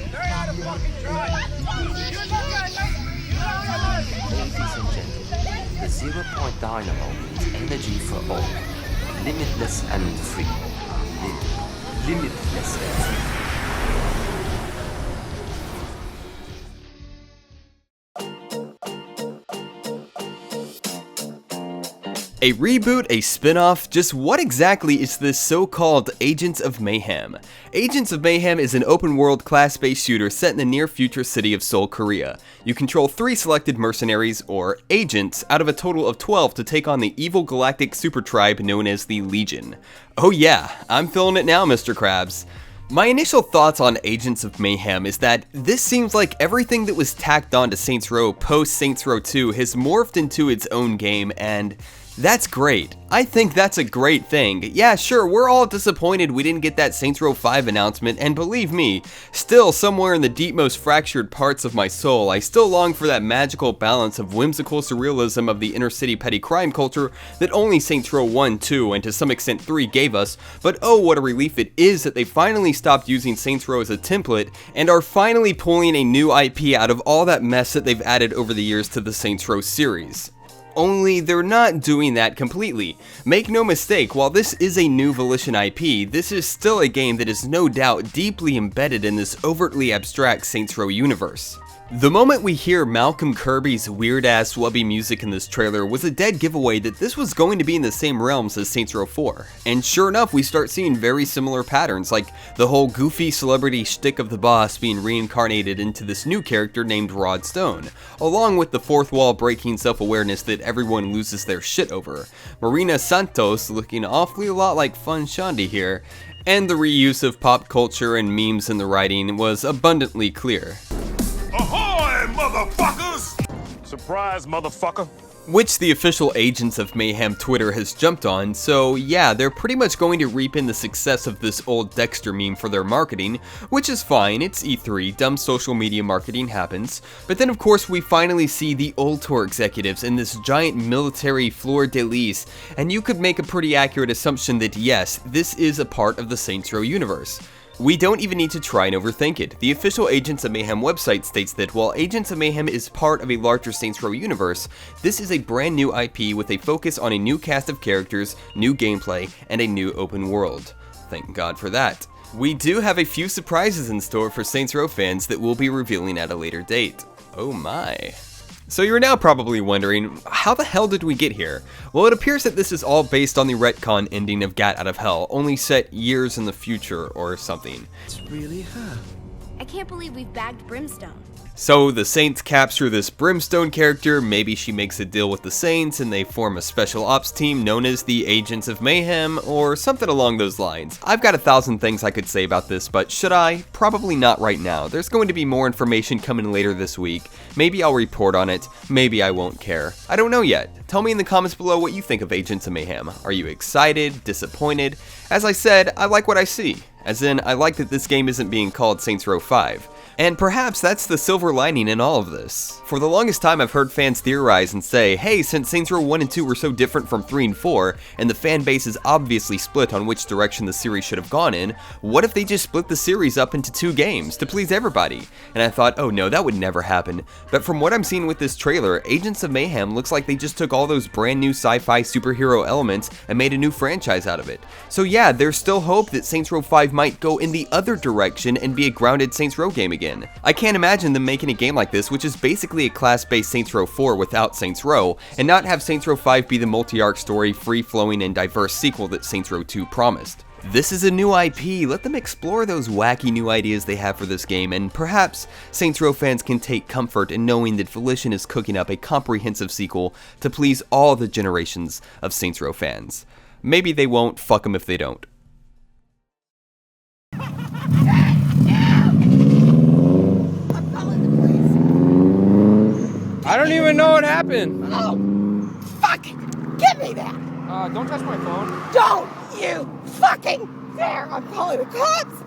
Ladies and gentlemen, the 0-point dynamo means energy for all. Limitless and free. Limitless and free. A reboot, a spin-off, just what exactly is this so-called Agents of Mayhem? Agents of Mayhem is an open-world class-based shooter set in the near-future city of Seoul, Korea. You control 3 selected mercenaries, or agents, out of a total of 12 to take on the evil galactic super tribe known as the Legion. Oh yeah, I'm feeling it now, Mr. Krabs. My initial thoughts on Agents of Mayhem is that this seems like everything that was tacked on to Saints Row post Saints Row 2 has morphed into its own game, and that's great. I think that's a great thing. Yeah, sure, we're all disappointed we didn't get that Saints Row 5 announcement, and believe me, still somewhere in the deep most fractured parts of my soul, I still long for that magical balance of whimsical surrealism of the inner city petty crime culture that only Saints Row 1, 2, and to some extent 3 gave us, but oh what a relief it is that they finally stopped using Saints Row as a template, and are finally pulling a new IP out of all that mess that they've added over the years to the Saints Row series. Only they're not doing that completely. Make no mistake, while this is a new Volition IP, this is still a game that is no doubt deeply embedded in this overtly abstract Saints Row universe. The moment we hear Malcolm Kirby's weird-ass wubby music in this trailer was a dead giveaway that this was going to be in the same realms as Saints Row 4. And sure enough, we start seeing very similar patterns, like the whole goofy celebrity shtick of the boss being reincarnated into this new character named Rod Stone, along with the fourth wall breaking self-awareness that everyone loses their shit over, Marina Santos looking awfully a lot like Fun Shandi here, and the reuse of pop culture and memes in the writing was abundantly clear. Ahoy, motherfuckers! Surprise, motherfucker. Which the official Agents of Mayhem Twitter has jumped on, so yeah, they're pretty much going to reap in the success of this old Dexter meme for their marketing, which is fine, it's E3, dumb social media marketing happens, but then of course we finally see the Ultor executives in this giant military fleur-de-lis, and you could make a pretty accurate assumption that yes, this is a part of the Saints Row universe. We don't even need to try and overthink it. The official Agents of Mayhem website states that while Agents of Mayhem is part of a larger Saints Row universe, this is a brand new IP with a focus on a new cast of characters, new gameplay, and a new open world. Thank God for that. We do have a few surprises in store for Saints Row fans that we'll be revealing at a later date. Oh my. So you're now probably wondering, how the hell did we get here? Well, it appears that this is all based on the retcon ending of Gat Out of Hell, only set years in the future or something. It's really her. I can't believe we've bagged Brimstone. So the Saints capture this Brimstone character, maybe she makes a deal with the Saints and they form a special ops team known as the Agents of Mayhem, or something along those lines. I've got 1,000 things I could say about this, but should I? Probably not right now. There's going to be more information coming later this week. Maybe I'll report on it, maybe I won't care. I don't know yet. Tell me in the comments below what you think of Agents of Mayhem. Are you excited? Disappointed? As I said, I like what I see. As in, I like that this game isn't being called Saints Row 5. And perhaps that's the silver lining in all of this. For the longest time I've heard fans theorize and say, hey, since Saints Row 1 and 2 were so different from 3 and 4, and the fan base is obviously split on which direction the series should have gone in, what if they just split the series up into 2 games to please everybody? And I thought, oh no, that would never happen. But from what I'm seeing with this trailer, Agents of Mayhem looks like they just took all those brand new sci-fi superhero elements and made a new franchise out of it. So yeah, there's still hope that Saints Row 5 might go in the other direction and be a grounded Saints Row game again. I can't imagine them making a game like this, which is basically a class-based Saints Row 4 without Saints Row, and not have Saints Row 5 be the multi-arc story, free-flowing, and diverse sequel that Saints Row 2 promised. This is a new IP, let them explore those wacky new ideas they have for this game, and perhaps Saints Row fans can take comfort in knowing that Volition is cooking up a comprehensive sequel to please all the generations of Saints Row fans. Maybe they won't, fuck them if they don't. I don't even know what happened. Oh, fuck it. Give me that. Don't touch my phone. Don't you fucking dare. I'm calling the cops.